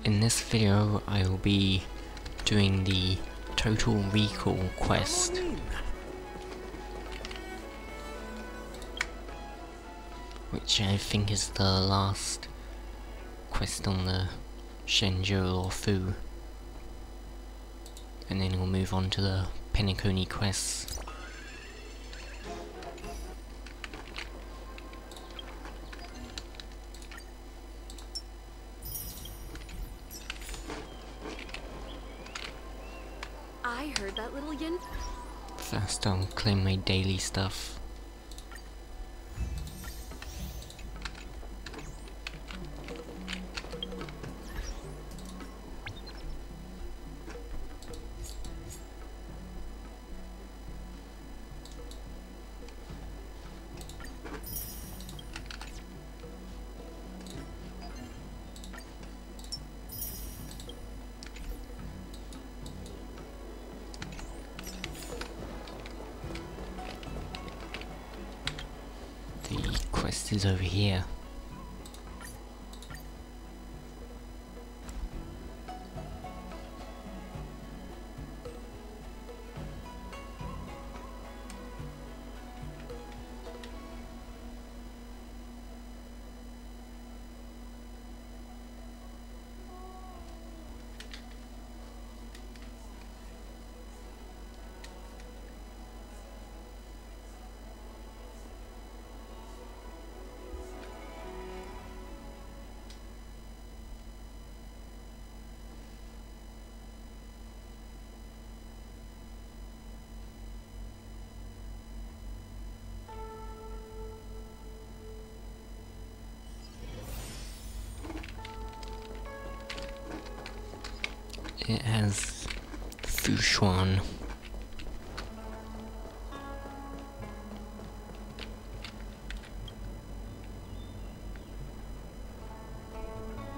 In this video, I will be doing the Total Recall quest. Which I think is the last quest on the Shenzhou or Fu. And then we'll move on to the Penacony quests. I heard that little yin. First I'll claim my daily stuff. The quest is over here. It has Fushuan.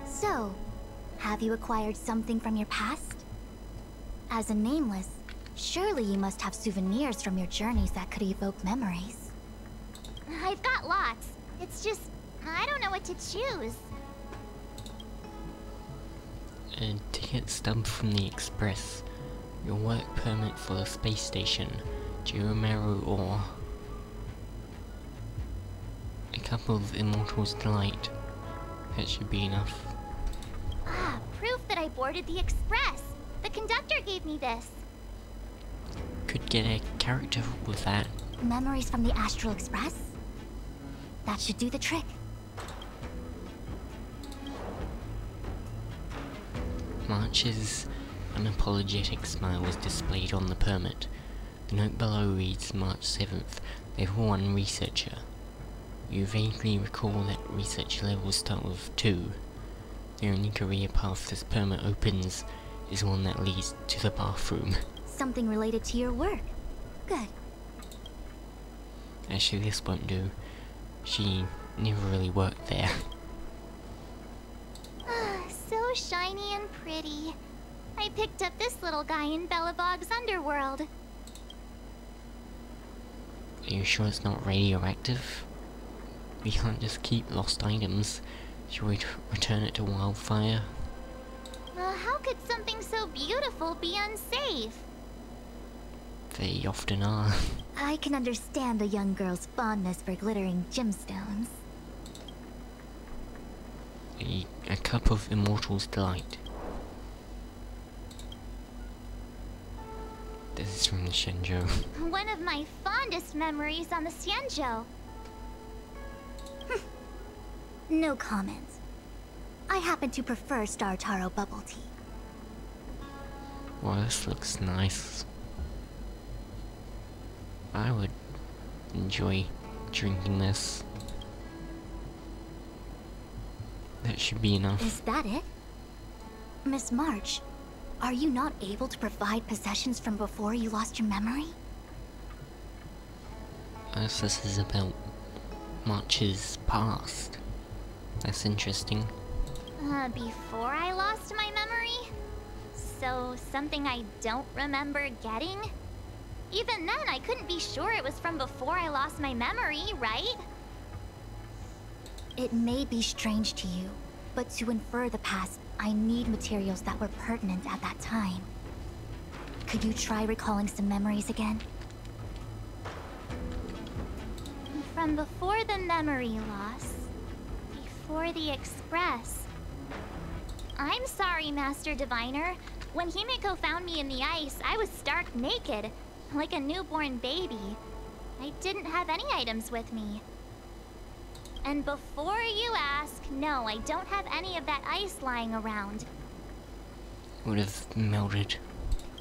So, have you acquired something from your past? As a nameless, surely you must have souvenirs from your journeys that could evoke memories. I've got lots. It's just, I don't know what to choose. A ticket stub from the Express. Your work permit for the space station. Jiromeru or a couple of Immortal's Delight. That should be enough. Ah, proof that I boarded the Express. The conductor gave me this. Could get a character with that. Memories from the Astral Express? That should do the trick. March's unapologetic smile was displayed on the permit. The note below reads March 7th, Level 1 Researcher. You vaguely recall that research levels start with 2. The only career path this permit opens is one that leads to the bathroom. Something related to your work. Good. Actually, this won't do. She never really worked there. So shiny and pretty. I picked up this little guy in Belobog's underworld. Are you sure it's not radioactive? We can't just keep lost items. Should we return it to Wildfire? How could something so beautiful be unsafe? They often are. I can understand the young girl's fondness for glittering gemstones. A cup of Immortal's Delight. This is from the Shenzhou. One of my fondest memories on the Xianzhou. No comment. I happen to prefer Star Taro bubble tea. Well, this looks nice. I would enjoy drinking this. That should be enough. Is that it? Miss March, are you not able to provide possessions from before you lost your memory? This is about March's past. That's interesting. Before I lost my memory? So, something I don't remember getting? Even then, I couldn't be sure it was from before I lost my memory, right? It may be strange to you, But to infer the past, I need materials that were pertinent at that time. Could you try recalling some memories again? From before the memory loss, before the Express. I'm sorry, Master Diviner. When Himiko found me in the ice, I was stark naked, like a newborn baby. I didn't have any items with me. And before you ask, no, I don't have any of that ice lying around. Would have melted.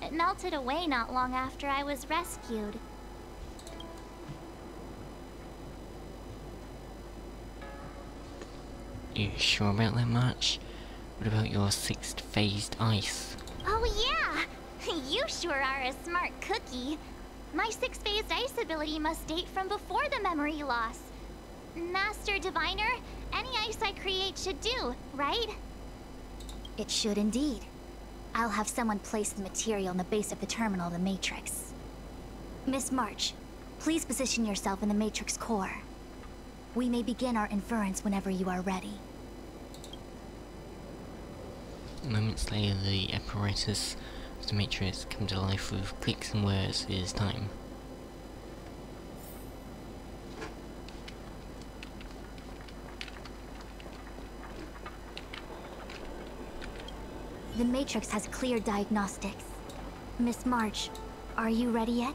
It melted away not long after I was rescued. You sure about that much? What about your sixth phased ice? Oh yeah! You sure are a smart cookie. My sixth-phased ice ability must date from before the memory loss. Master Diviner, any ice I create should do, right? It should indeed. I'll have someone place the material in the base of the terminal of the Matrix. Miss March, please position yourself in the Matrix core. We may begin our inference whenever you are ready. Moments later, the apparatus of the Matrix come to life with clicks and whirs. It is time. The Matrix has clear diagnostics. Miss March, are you ready yet?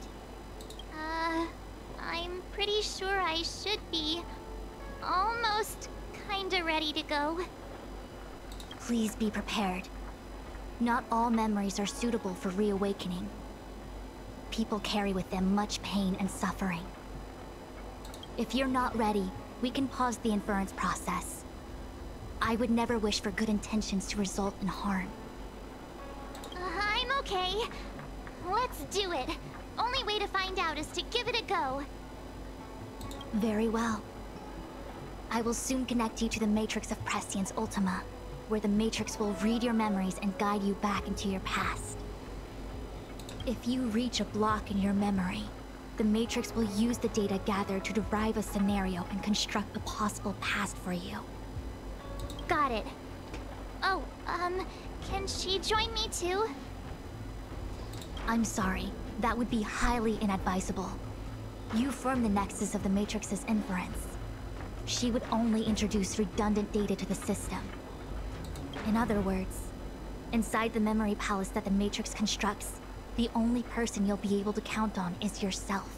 I'm pretty sure I should be. Almost kinda ready to go. Please be prepared. Not all memories are suitable for reawakening. People carry with them much pain and suffering. If you're not ready, we can pause the inference process. I would never wish for good intentions to result in harm. I'm okay. Let's do it. Only way to find out is to give it a go. Very well. I will soon connect you to the Matrix of Prescience Ultima, where the Matrix will read your memories and guide you back into your past. If you reach a block in your memory, the Matrix will use the data gathered to derive a scenario and construct a possible past for you. Got it. Oh, can she join me too? I'm sorry, that would be highly inadvisable. You form the nexus of the Matrix's inference. She would only introduce redundant data to the system. In other words, inside the memory palace that the Matrix constructs, the only person you'll be able to count on is yourself.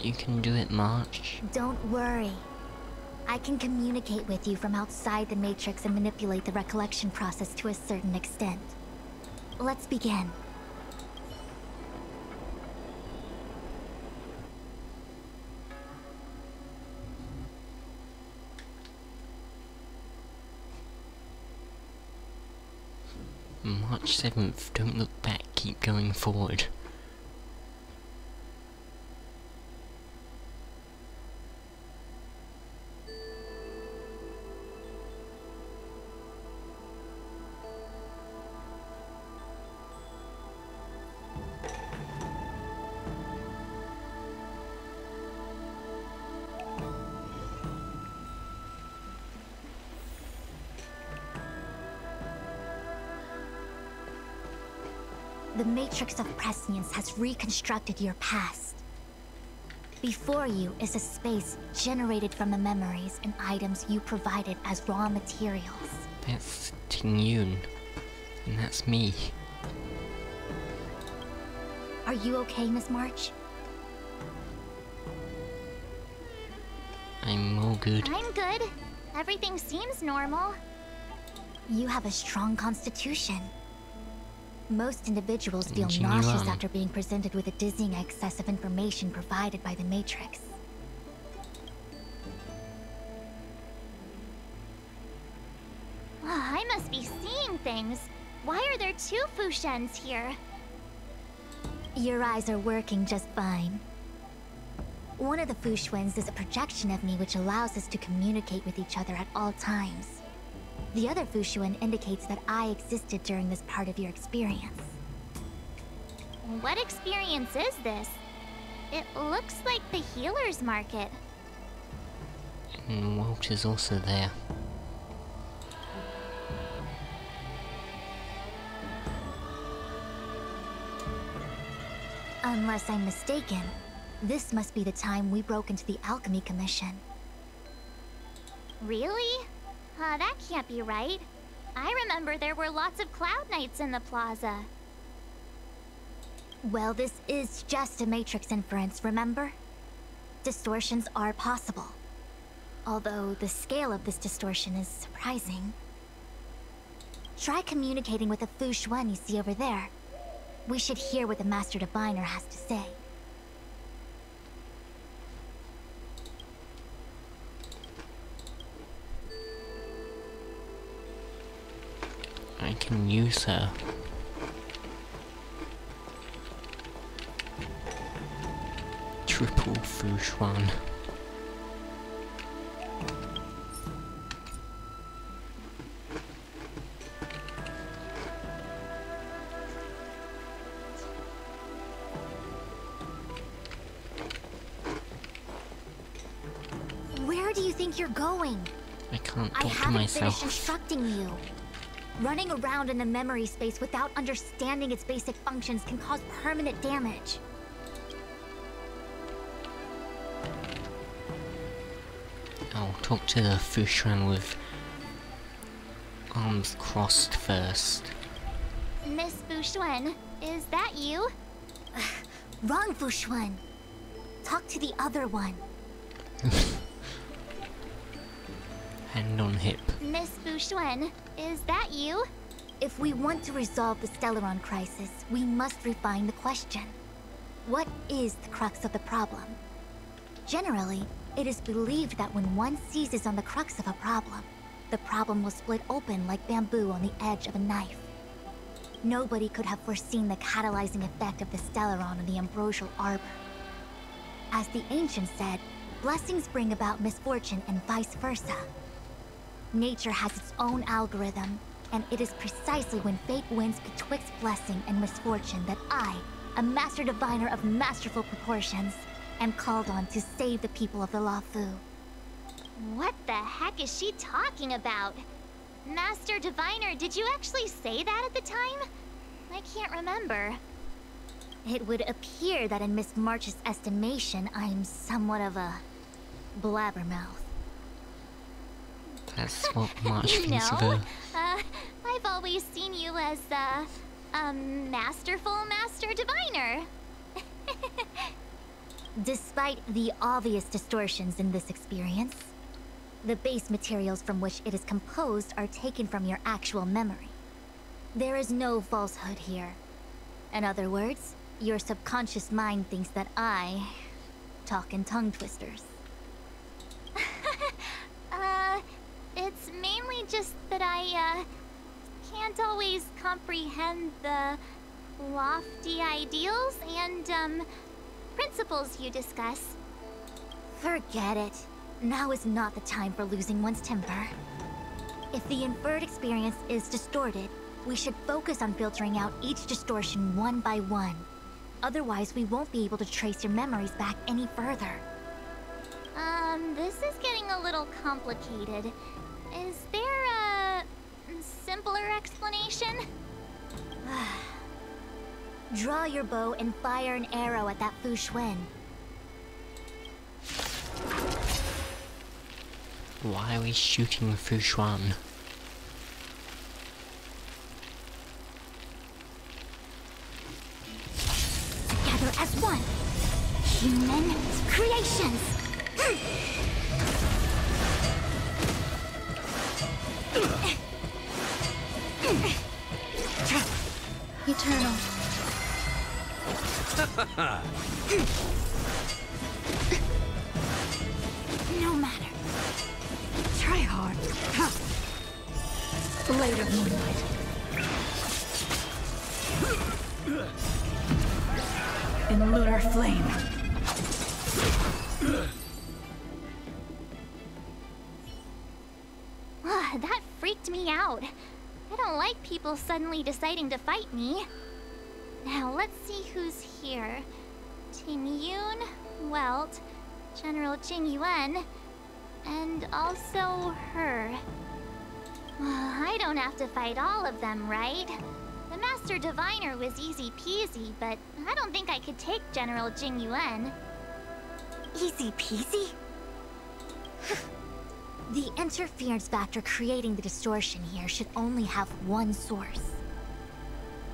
You can do it, March. Don't worry. I can communicate with you from outside the Matrix and manipulate the recollection process to a certain extent. Let's begin. March 7th, don't look back, keep going forward. The Matrix of Prescience has reconstructed your past. Before you is a space generated from the memories and items you provided as raw materials. That's Ting Yun. And that's me. Are you okay, Miss March? I'm all good. I'm good. Everything seems normal. You have a strong constitution. Most individuals feel Continue nauseous on. after being presented with a dizzying excess of information provided by the Matrix. I must be seeing things. Why are there two Fushens here? Your eyes are working just fine. One of the Fushwens is a projection of me which allows us to communicate with each other at all times. The other Fushuen indicates that I existed during this part of your experience. What experience is this? It looks like the healer's market. And Walter's also there. Unless I'm mistaken, this must be the time we broke into the Alchemy Commission. Really? That can't be right. I remember there were lots of Cloud Knights in the plaza. Well, this is just a Matrix inference, remember? Distortions are possible. Although the scale of this distortion is surprising. Try communicating with the Fu Xuan you see over there. We should hear what the Master Diviner has to say. I can use her. Triple Fu Xuan. Where do you think you're going? I can't I talk to haven't finished myself. instructing you. Running around in the memory space without understanding its basic functions can cause permanent damage. I'll talk to the Fu Xuan with arms crossed first. Miss Fu Xuan, is that you? Wrong, Fu Xuan. Talk to the other one. Hand on hip. Miss Fu Xuan, is that you? If we want to resolve the Stellaron crisis, we must refine the question. What is the crux of the problem? Generally, it is believed that when one seizes on the crux of a problem, the problem will split open like bamboo on the edge of a knife. Nobody could have foreseen the catalyzing effect of the Stellaron on the ambrosial arbor. As the ancients said, blessings bring about misfortune and vice versa. Nature has its own algorithm, and it is precisely when fate wins betwixt blessing and misfortune that I, a Master Diviner of masterful proportions, am called on to save the people of the Luofu. What the heck is she talking about? Master Diviner, did you actually say that at the time? I can't remember. It would appear that in Miss March's estimation, I'm somewhat of a blabbermouth. That's what March You thinks of know, her. I've always seen you as a masterful Master Diviner. Despite the obvious distortions in this experience, the base materials from which it is composed are taken from your actual memory. There is no falsehood here. In other words, your subconscious mind thinks that I talk in tongue twisters. It's mainly just that I can't always comprehend the lofty ideals and principles you discuss. Forget it. Now is not the time for losing one's temper. If the inferred experience is distorted, we should focus on filtering out each distortion one by one. Otherwise, we won't be able to trace your memories back any further. This is getting a little complicated. Is there a simpler explanation? Draw your bow and fire an arrow at that Fu Xuan. Why are we shooting Fu Xuan? Together as one. Human creations. Eternal. No matter. Try hard. Blade of moonlight. In lunar flame. That freaked me out. I don't like people suddenly deciding to fight me. Now, let's see who's here. Ting Yun, Welt, General Jing Yuan. And also her. I don't have to fight all of them, right? The Master Diviner was easy peasy, but I don't think I could take General Jing Yuan. Easy peasy? The interference vector creating the distortion here should only have one source.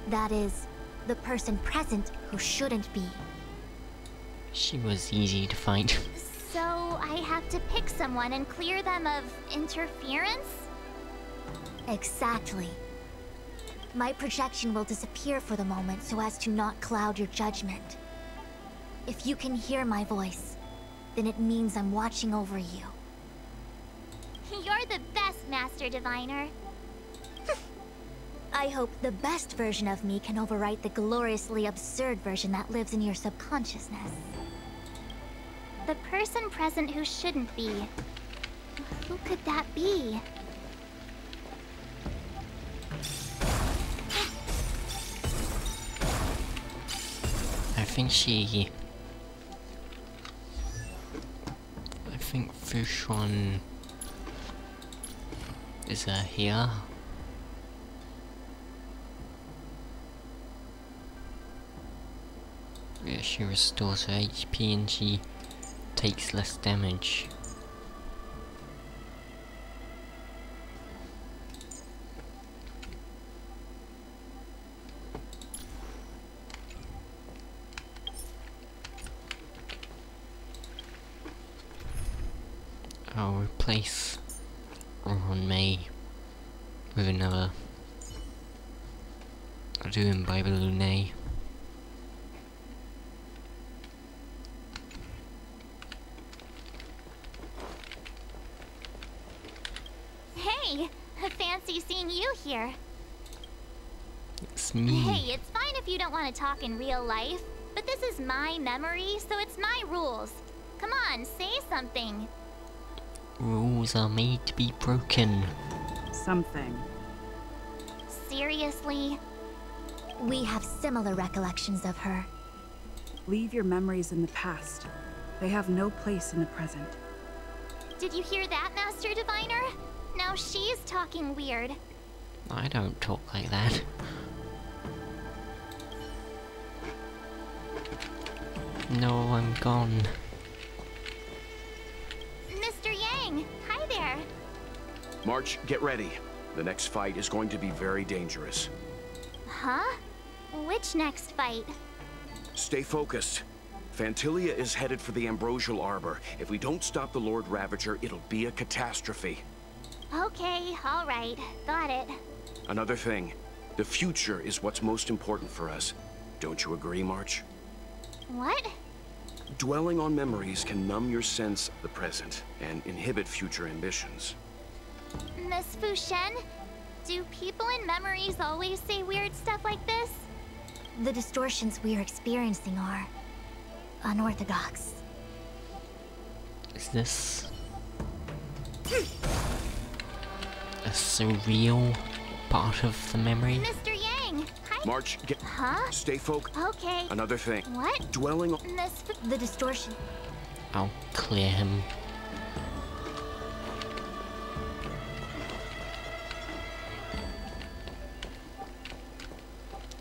That is, the person present who shouldn't be. She was easy to find. So I have to pick someone and clear them of interference? Exactly. My projection will disappear for the moment so as to not cloud your judgment. If you can hear my voice, then it means I'm watching over you. You're the best, Master Diviner. I hope the best version of me can overwrite the gloriously absurd version that lives in your subconsciousness. The person present who shouldn't be. Who could that be? I think Fushuan is here. Yeah, she restores her HP and she takes less damage. I'll replace Ron May with another. I'll do him by Balloonay. Hey! Fancy seeing you here. It's me. Hey, it's fine if you don't want to talk in real life, but this is my memory, so it's my rules. Come on, say something. Rules are made to be broken. Something. Seriously? We have similar recollections of her. Leave your memories in the past. They have no place in the present. Did you hear that, Master Diviner? Now she's talking weird. I don't talk like that. No, I'm gone. Mr. Yang, hi there. March, get ready. The next fight is going to be very dangerous. Huh? Which next fight? Stay focused. Phantilia is headed for the Ambrosial Arbor. If we don't stop the Lord Ravager, it'll be a catastrophe. Okay, alright. Got it. Another thing, the future is what's most important for us. Don't you agree, March? What? Dwelling on memories can numb your sense of the present and inhibit future ambitions. Miss Fushen, do people in memories always say weird stuff like this? The distortions we are experiencing are unorthodox. Is this a surreal part of the memory? Mr. Yang, hi. March, get... Huh? Stay focused. Okay. Another thing. What? Dwelling on... The distortion. I'll clear him.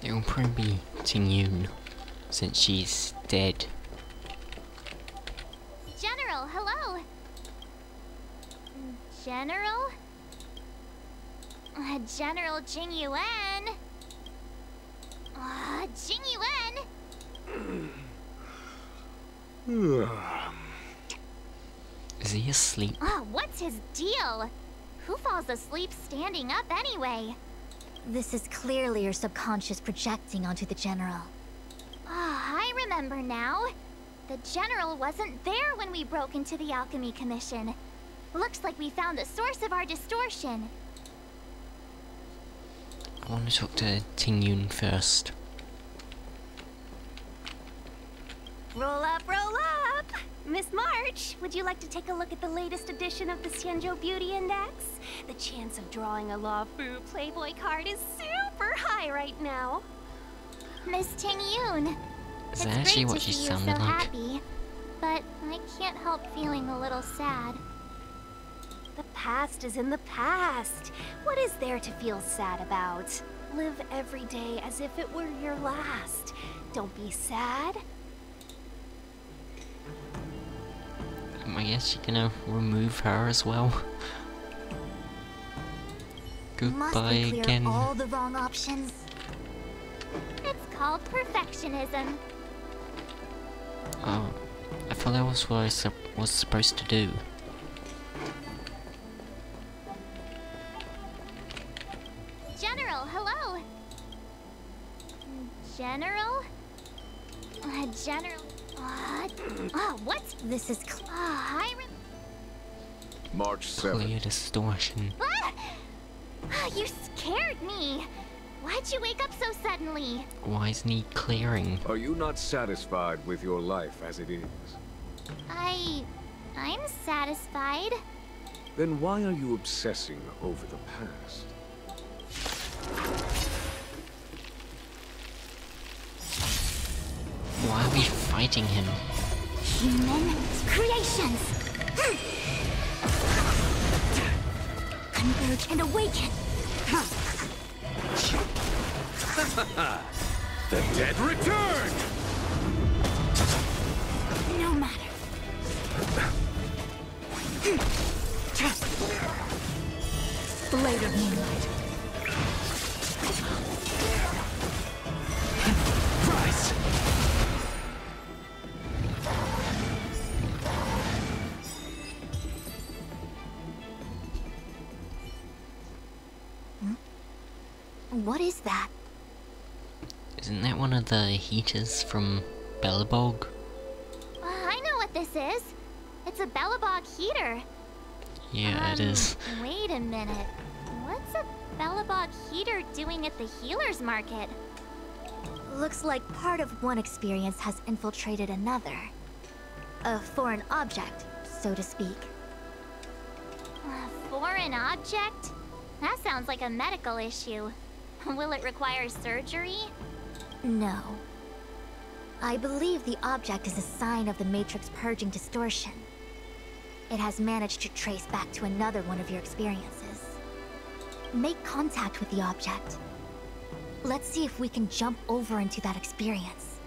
It'll probably be Ting-Yun, since she's dead. General, hello. General? General Jing Yuan. Jing Yuan? Is he asleep? What's his deal? Who falls asleep standing up anyway? This is clearly your subconscious projecting onto the General. I remember now. The General wasn't there when we broke into the Alchemy Commission. Looks like we found the source of our distortion. I want to talk to Ting-Yun first. Roll up, roll up! Miss March, would you like to take a look at the latest edition of the Xianzhou Beauty Index? The chance of drawing a Luofu Playboy card is super high right now. Miss Ting-Yun. Is that actually what she sounded like? Happy, but I can't help feeling a little sad. The past is in the past. What is there to feel sad about? Live every day as if it were your last. Don't be sad. I guess you're gonna remove her as well. Must Goodbye we clear again. all the wrong options? It's called perfectionism. Oh, I thought that was what I was supposed to do. General, hello. General? General. What? This is March 7th. Clear distortion. You scared me. Why'd you wake up so suddenly? Why isn't he clearing? Are you not satisfied with your life as it is? I'm satisfied. Then why are you obsessing over the past? Why are we fighting him? human creations. Converge and awaken. The dead return! No matter. Blade of moonlight. Price! What is that? Isn't that one of the heaters from Bellabog? I know what this is. It's a Bellabog heater. Yeah, it is. Wait a minute. What's a Bellabog heater doing at the healer's market? Looks like part of one experience has infiltrated another. A foreign object, so to speak. A foreign object? That sounds like a medical issue. Will it require surgery? No. I believe the object is a sign of the Matrix purging distortion. It has managed to trace back to another one of your experiences. Make contact with the object. Let's see if we can jump over into that experience.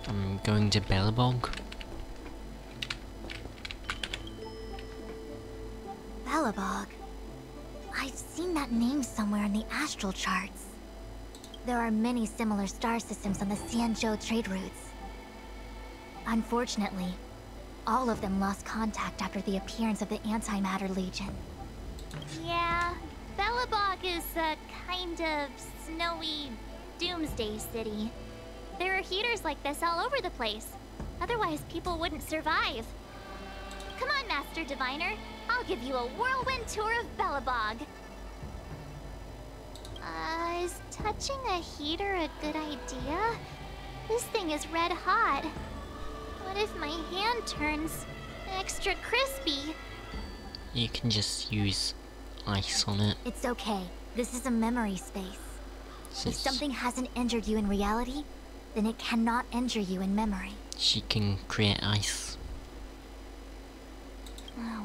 I'm going to Bellabog. Bellabog. I've seen that name somewhere in the astral charts. There are many similar star systems on the Xianzhou trade routes. Unfortunately, all of them lost contact after the appearance of the Antimatter Legion. Yeah, Bellabog is a kind of snowy doomsday city. There are heaters like this all over the place. Otherwise, people wouldn't survive. Come on, Master Diviner. I'll give you a whirlwind tour of Bellabog. Is touching a heater a good idea? This thing is red hot. What if my hand turns extra crispy? You can just use ice on it. It's okay. This is a memory space. If Since something hasn't injured you in reality, then it cannot injure you in memory. she can create ice.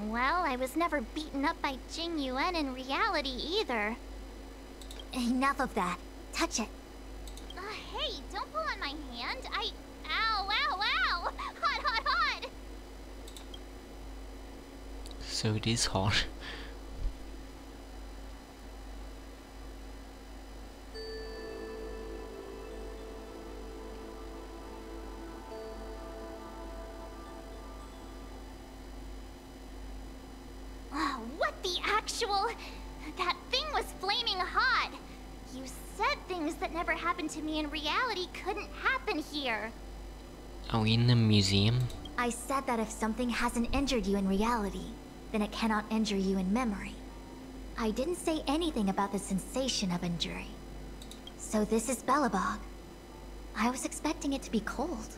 Well, I was never beaten up by Jing Yuan in reality either. Enough of that. Touch it. Hey, don't pull on my hand. Ow, ow, ow! Hot, hot, hot! So it is hot. What the actual... That thing was flaming hot! You said things that never happened to me in reality couldn't happen here. Are we in the museum? I said that if something hasn't injured you in reality, then it cannot injure you in memory. I didn't say anything about the sensation of injury. So this is Bellabog. I was expecting it to be cold.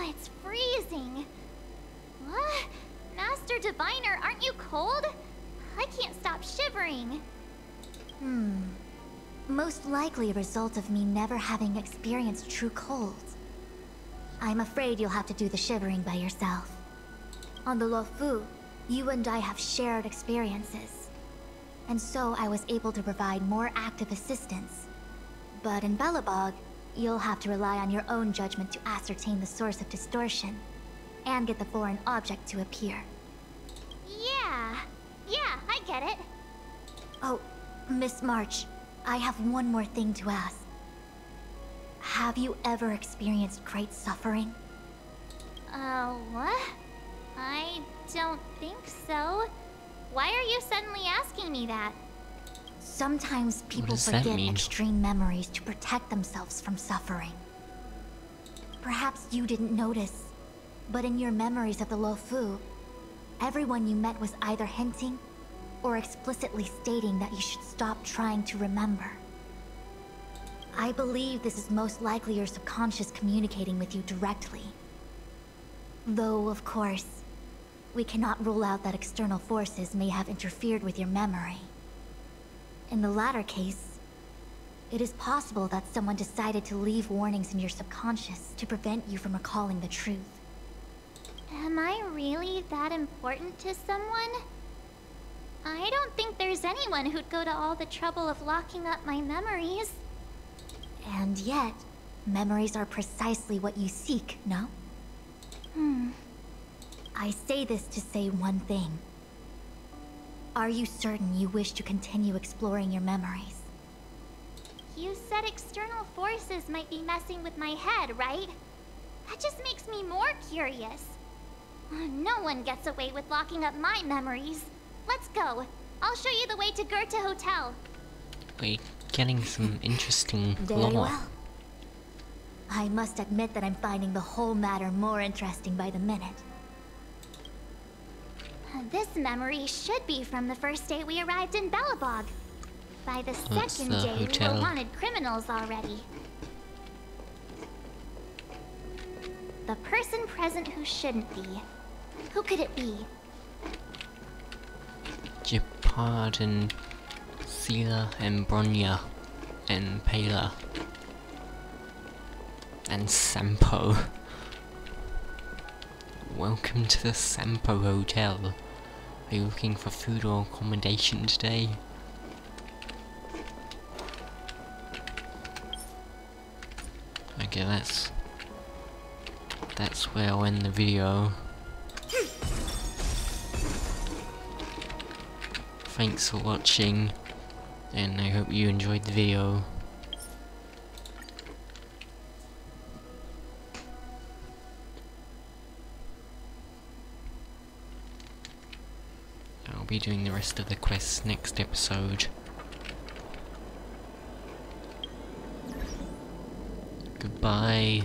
It's freezing. What? Master Diviner, aren't you cold? I can't stop shivering. Most likely a result of me never having experienced true cold. I'm afraid you'll have to do the shivering by yourself. On the Luofu, you and I have shared experiences. And so I was able to provide more active assistance. But in Belobog, you'll have to rely on your own judgment to ascertain the source of distortion, and get the foreign object to appear. Yeah, I get it. Oh, Miss March, I have one more thing to ask. Have you ever experienced great suffering? What? I don't think so. Why are you suddenly asking me that? Sometimes people does that forget mean? extreme memories to protect themselves from suffering. Perhaps you didn't notice, but in your memories of the Luofu, everyone you met was either hinting or explicitly stating that you should stop trying to remember. I believe this is most likely your subconscious communicating with you directly. Though, of course, we cannot rule out that external forces may have interfered with your memory. In the latter case, it is possible that someone decided to leave warnings in your subconscious to prevent you from recalling the truth. Am I really that important to someone? I don't think there's anyone who'd go to all the trouble of locking up my memories. And yet, memories are precisely what you seek, no? I say this to say one thing. Are you certain you wish to continue exploring your memories? You said external forces might be messing with my head, right? That just makes me more curious. No one gets away with locking up my memories. Let's go. I'll show you the way to Goethe Hotel. We're getting some interesting Very lore. well. I must admit that I'm finding the whole matter more interesting by the minute. This memory should be from the first day we arrived in Belobog. By the That's second the day, we hotel. were wanted criminals already. The person present who shouldn't be. Who could it be? Gepard and Sela and Bronya and Pela and Sampo. Welcome to the Sampo Hotel. Are you looking for food or accommodation today? Okay, that's where I'll end the video. Thanks for watching, and I hope you enjoyed the video. I'll be doing the rest of the quests next episode. Goodbye.